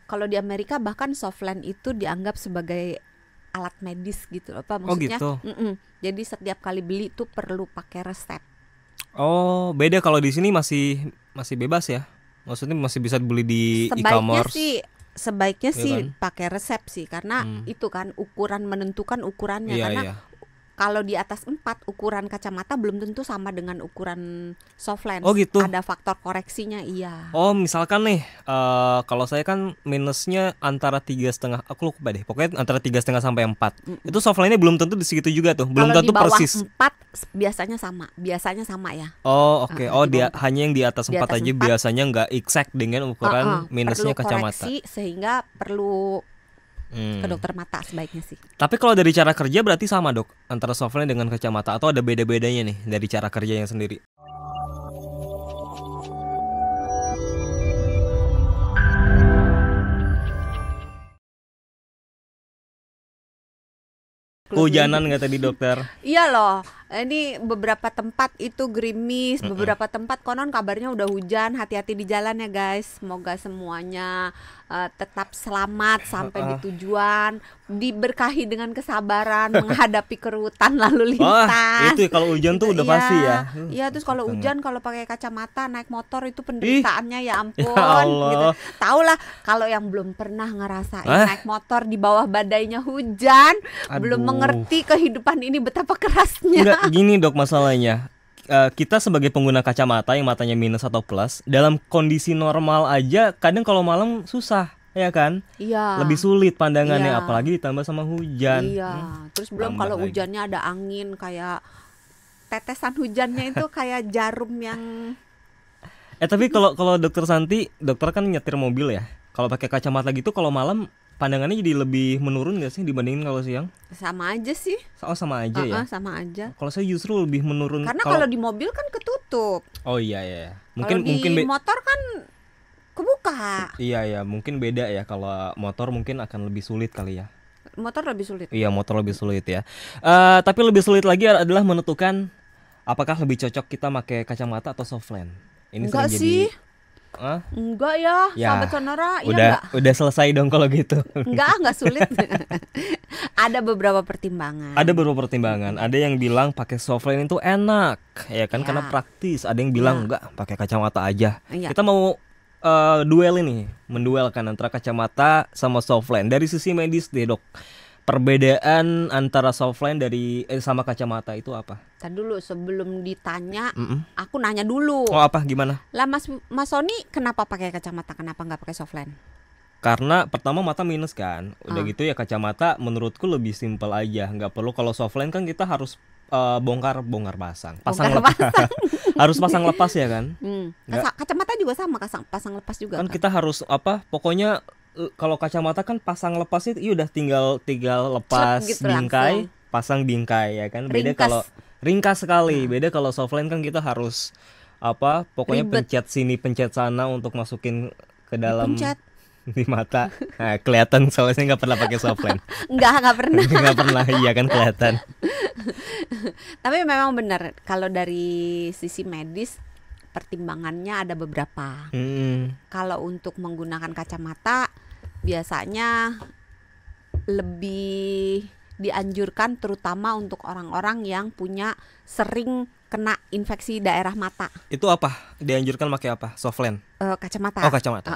kalau di Amerika bahkan softline itu dianggap sebagai alat medis gitu loh, apa maksudnya? gitu. Jadi setiap kali beli tuh perlu pakai resep. Oh, beda kalau di sini masih bebas ya. Maksudnya masih bisa beli di e-commerce. Sebaiknya Iya sih kan? pakai resep sih, karena itu kan menentukan ukurannya. Iya, Karena iya. kalau di atas 4 ukuran kacamata belum tentu sama dengan ukuran soft lens. Oh, gitu. Ada faktor koreksinya, iya. Oh, misalkan nih, kalau saya kan minusnya antara 3,5, aku lupa deh. Pokoknya antara 3,5 sampai 4. Itu softline-nya belum tentu di segitu juga tuh. Belum Kalau di tentu bawah persis. 4 biasanya sama ya. Oh, oke. Oh, Di dia bawah 4. hanya yang di atas Di 4 atas aja 4, biasanya nggak exact dengan ukuran minusnya perlu kacamata. koreksi sehingga perlu ke dokter mata sebaiknya sih. Tapi kalau dari cara kerja berarti sama, Dok, antara softline dengan kacamata, atau ada beda-bedanya nih dari cara kerjanya sendiri? Kehujanan nggak tadi, dokter? Iya loh, ini beberapa tempat itu gerimis, beberapa tempat konon kabarnya udah hujan. Hati-hati di jalan ya guys. Semoga semuanya tetap selamat sampai di tujuan, diberkahi dengan kesabaran menghadapi kerutan lalu Wah, lintas. itu kalau hujan tuh udah Iya, pasti ya. Iya, terus kalau Banget. hujan kalau pakai kacamata naik motor itu penderitaannya ya ampun Ya Allah. gitu. Tau lah kalau yang belum pernah ngerasain Ah. naik motor di bawah badainya hujan, belum Aduh. mengerti kehidupan ini betapa kerasnya. Enggak, gini Dok, masalahnya kita sebagai pengguna kacamata yang matanya minus atau plus, dalam kondisi normal aja kadang kalau malam susah, ya kan? Iya. Lebih sulit pandangannya, Iya. apalagi ditambah sama hujan. Iya. Terus belum tambah kalau lagi. hujannya ada angin, kayak tetesan hujannya itu kayak jarum yang Tapi kalau Dokter Santi, dokter kan nyetir mobil ya. Kalau pakai kacamata gitu kalau malam pandangannya jadi lebih menurun nggak sih dibandingin kalau siang? sama aja sih. Oh, sama aja ya. Sama aja. Kalau saya justru lebih menurun. Karena kalau di mobil kan ketutup. Oh iya ya. Kalau di motor kan kebuka. Iya, mungkin beda ya. Kalau motor mungkin akan lebih sulit kali ya. Motor lebih sulit. Iya, motor lebih sulit ya. Tapi lebih sulit lagi adalah menentukan apakah lebih cocok kita pakai kacamata atau softline. Ini Enggak sering sih. jadi Enggak ya, sahabat sonora. udah selesai dong kalau gitu. Enggak sulit. Ada beberapa pertimbangan. Ada yang bilang pakai softline itu enak, ya kan, karena praktis. Ada yang bilang enggak, pakai kacamata aja. Kita mau duel ini, menduelkan antara kacamata sama softline. Dari sisi medis deh, Dok. Perbedaan antara softline sama kacamata itu apa? Tadi dulu sebelum ditanya, aku nanya dulu. Oh, apa gimana? Lah Mas Sony kenapa pakai kacamata? Kenapa nggak pakai softline? Karena pertama mata minus kan. Udah gitu ya kacamata menurutku lebih simpel aja. Nggak perlu, kalau softline kan kita harus bongkar pasang. Harus pasang lepas ya kan? Kacamata juga sama, pasang lepas juga. Kan kita harus pokoknya kalau kacamata kan pasang lepasnya udah tinggal lepas gitu bingkai, langsung. pasang bingkai ya kan. Beda kalau ringkas sekali. Beda kalau softline kan kita harus pokoknya Ribet. pencet sini pencet sana untuk masukin ke dalam di mata. Nah, kelihatan soalnya saya nggak pernah pakai softline. Nggak pernah. Nggak pernah, iya kan kelihatan. Tapi memang benar kalau dari sisi medis pertimbangannya ada beberapa. Kalau untuk menggunakan kacamata biasanya lebih dianjurkan terutama untuk orang-orang yang sering kena infeksi daerah mata. Itu apa? Dianjurkan pakai apa? Softline? Kacamata. Oh, kacamata.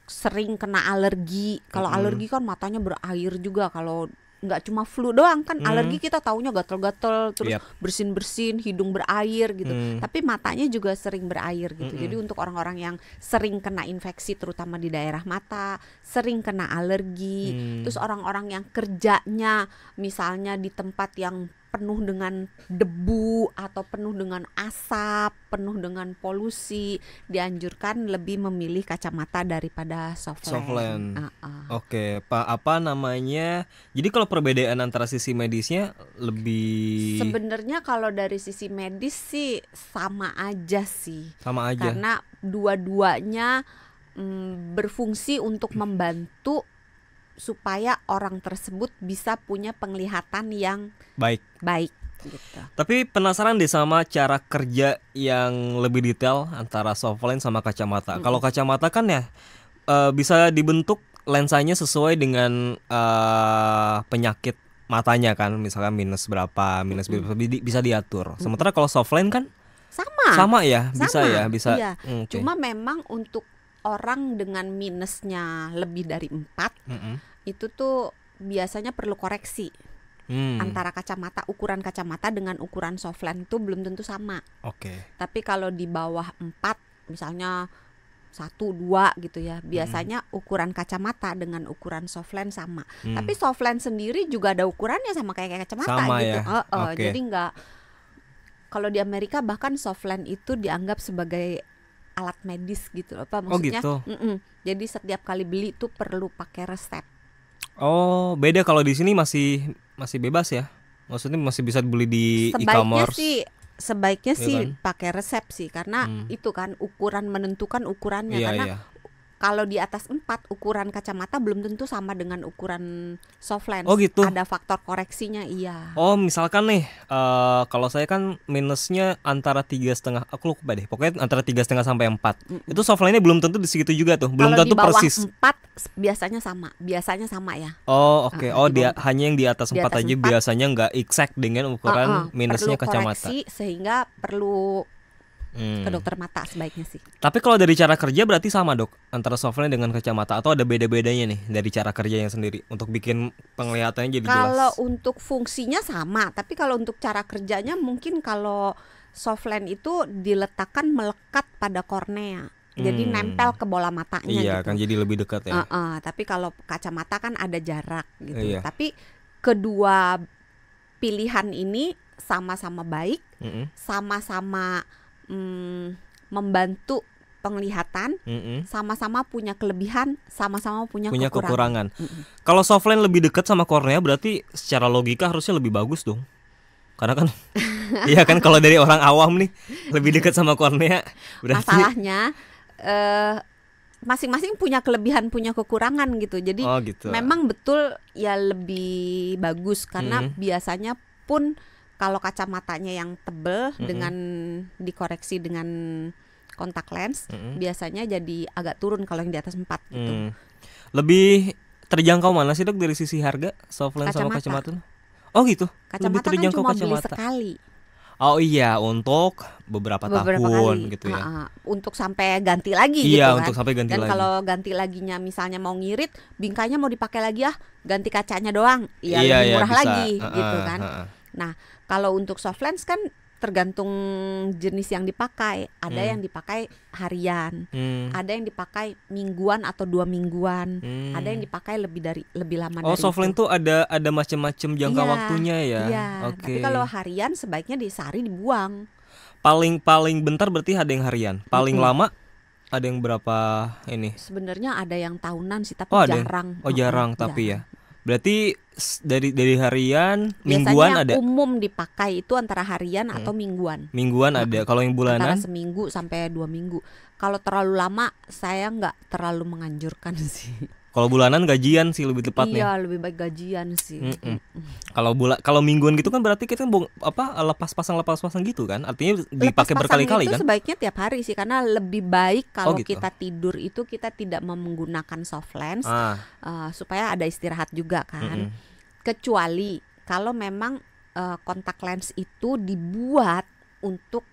Sering kena alergi. Kalau alergi kan matanya berair juga. Kalau nggak cuma flu doang kan, alergi kita taunya gatel-gatel terus bersin-bersin, hidung berair gitu. Tapi matanya juga sering berair gitu. Jadi untuk orang-orang yang sering kena infeksi terutama di daerah mata, sering kena alergi, terus orang-orang yang kerjanya misalnya di tempat yang penuh dengan debu atau penuh dengan asap, penuh dengan polusi, dianjurkan lebih memilih kacamata daripada softline. Oke, apa namanya? Jadi kalau perbedaan antara sisi medisnya lebih sebenarnya kalau dari sisi medis sih sama aja sih. Sama aja. Karena dua-duanya berfungsi untuk membantu supaya orang tersebut bisa punya penglihatan yang baik gitu. Tapi penasaran deh sama cara kerja yang lebih detail antara softline sama kacamata. Kalau kacamata kan ya bisa dibentuk lensanya sesuai dengan penyakit matanya kan, misalkan minus berapa bisa diatur. Sementara kalau softline kan sama ya, bisa ya, bisa. Iya. Okay. Cuma memang untuk orang dengan minusnya lebih dari 4 itu tuh biasanya perlu koreksi. Antara kacamata, ukuran kacamata dengan ukuran softline itu belum tentu sama. Oke. Tapi kalau di bawah 4 misalnya 1, 2 gitu ya, biasanya ukuran kacamata dengan ukuran softline sama. Tapi softline sendiri juga ada ukurannya sama kayak kacamata sama gitu. Ya? Jadi nggak, kalau di Amerika bahkan softline itu dianggap sebagai alat medis gitu. Apa maksudnya? Oh gitu. Jadi setiap kali beli tuh perlu pakai resep. Oh, beda kalau di sini masih bebas ya. Maksudnya masih bisa beli di e-commerce. Sebaiknya sih pakai resep sih, karena itu kan ukuran menentukan ukurannya. Karena kalau di atas 4 ukuran kacamata belum tentu sama dengan ukuran soft lens. Oh gitu. Ada faktor koreksinya, iya. Oh misalkan nih, kalau saya kan minusnya antara 3,5, aku lupa deh. Pokoknya antara 3,5 sampai 4. Itu soft lens-nya belum tentu di situ juga tuh. Belum tentu persis. Kalau di bawah 4 biasanya sama ya. Oh oke. Oh dia hanya yang di atas 4 aja 4, biasanya nggak exact dengan ukuran minusnya kacamata. Perlu koreksi, sehingga perlu ke dokter mata sebaiknya sih. Tapi kalau dari cara kerja berarti sama dok antara softline dengan kacamata, atau ada beda-bedanya nih dari cara kerjanya sendiri untuk bikin penglihatannya jadi jelas? Kalau untuk fungsinya sama, tapi kalau untuk cara kerjanya mungkin kalau softline itu diletakkan melekat pada kornea. Jadi nempel ke bola matanya iya, gitu. Kan jadi lebih dekat ya. Tapi kalau kacamata kan ada jarak gitu. Iya. Tapi kedua pilihan ini sama-sama baik, sama-sama membantu penglihatan, sama-sama punya kelebihan, sama-sama punya kekurangan. Kalau softline lebih dekat sama kornea berarti secara logika harusnya lebih bagus dong. Karena kan iya kan, kalau dari orang awam nih lebih dekat sama kornea berarti. Masalahnya masing-masing punya kelebihan, punya kekurangan gitu. Jadi gitu. Memang betul ya lebih bagus karena biasanya pun kalau kacamatanya yang tebel dengan dikoreksi dengan kontak lens, biasanya jadi agak turun kalau yang di atas 4 gitu. Lebih terjangkau mana sih dok dari sisi harga soft lens sama kacamata? Oh gitu. Kacamata lebih terjangkau kan cuma beli sekali. Oh iya, untuk beberapa tahun kali. Gitu ya. Untuk sampai ganti lagi gitu kan. Untuk sampai ganti lagi. Dan kalau ganti laginya misalnya mau ngirit, bingkainya mau dipakai lagi ya, ganti kacanya doang. Iya, lebih murah lagi gitu kan. Nah, kalau untuk soft lens kan tergantung jenis yang dipakai. Ada yang dipakai harian, ada yang dipakai mingguan atau 2 mingguan, ada yang dipakai lebih lama dari itu. Oh, soft lens tuh ada macam-macam jangka waktunya ya. Iya. Tapi kalau harian sebaiknya sehari dibuang. Paling bentar berarti ada yang harian. Paling lama ada yang berapa ini? Sebenarnya ada yang tahunan sih, tapi jarang. Jarang tapi ya. Berarti dari harian, mingguan ada. Biasanya umum dipakai itu antara harian atau mingguan. Mingguan ada. Kalau yang bulanan? Antara seminggu sampai 2 minggu. Kalau terlalu lama saya nggak terlalu menganjurkan sih. Kalau bulanan gajian sih lebih tepatnya. Iya, lebih baik gajian sih. Kalau mingguan gitu kan berarti kita lepas pasang gitu kan? Artinya dipakai berkali-kali kan? Itu sebaiknya tiap hari sih, karena lebih baik kalau kita tidur itu kita tidak menggunakan soft lens supaya ada istirahat juga kan. Kecuali kalau memang kontak lens itu dibuat untuk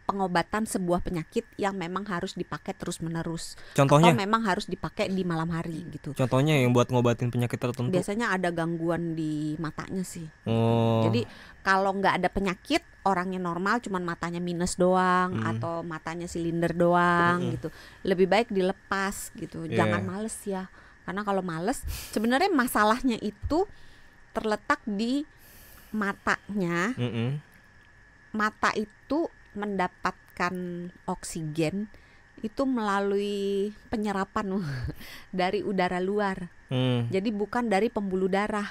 pengobatan sebuah penyakit yang memang harus dipakai terus-menerus. Contohnya? Atau memang harus dipakai di malam hari gitu. Contohnya yang buat ngobatin penyakit tertentu? Biasanya ada gangguan di matanya sih. Jadi kalau nggak ada penyakit, orangnya normal, cuman matanya minus doang atau matanya silinder doang gitu. Lebih baik dilepas gitu. Jangan males ya. Karena kalau males, sebenarnya masalahnya itu terletak di matanya. Mata itu mendapatkan oksigen itu melalui penyerapan dari udara luar. Jadi bukan dari pembuluh darah.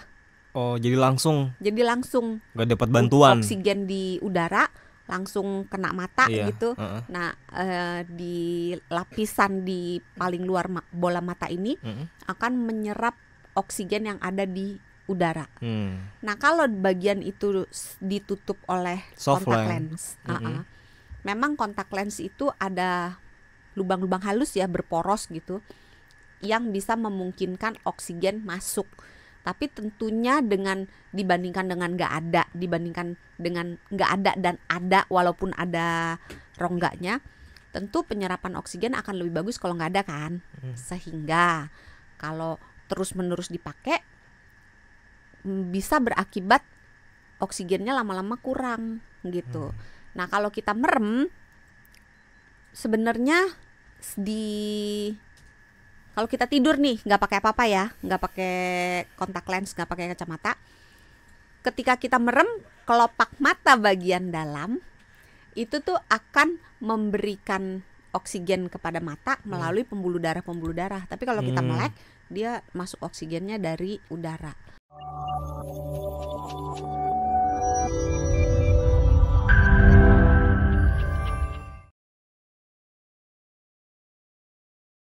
Oh, jadi langsung nggak dapat bantuan. Oksigen di udara langsung kena mata gitu. Nah, di lapisan di paling luar bola mata ini akan menyerap oksigen yang ada di udara. Nah, kalau bagian itu ditutup oleh kontak lens, memang kontak lens itu ada lubang-lubang halus ya, berporos gitu. yang bisa memungkinkan oksigen masuk. Tapi tentunya dibandingkan dengan nggak ada dan ada walaupun ada rongganya, tentu penyerapan oksigen akan lebih bagus kalau nggak ada kan. Sehingga kalau terus-menerus dipakai bisa berakibat oksigennya lama-lama kurang gitu. Nah kalau kita merem, sebenarnya kalau kita tidur nih nggak pakai apa-apa ya, nggak pakai kontak lens, nggak pakai kacamata, ketika kita merem, kelopak mata bagian dalam itu tuh akan memberikan oksigen kepada mata melalui pembuluh darah. Tapi kalau kita melek, dia masuk oksigennya dari udara.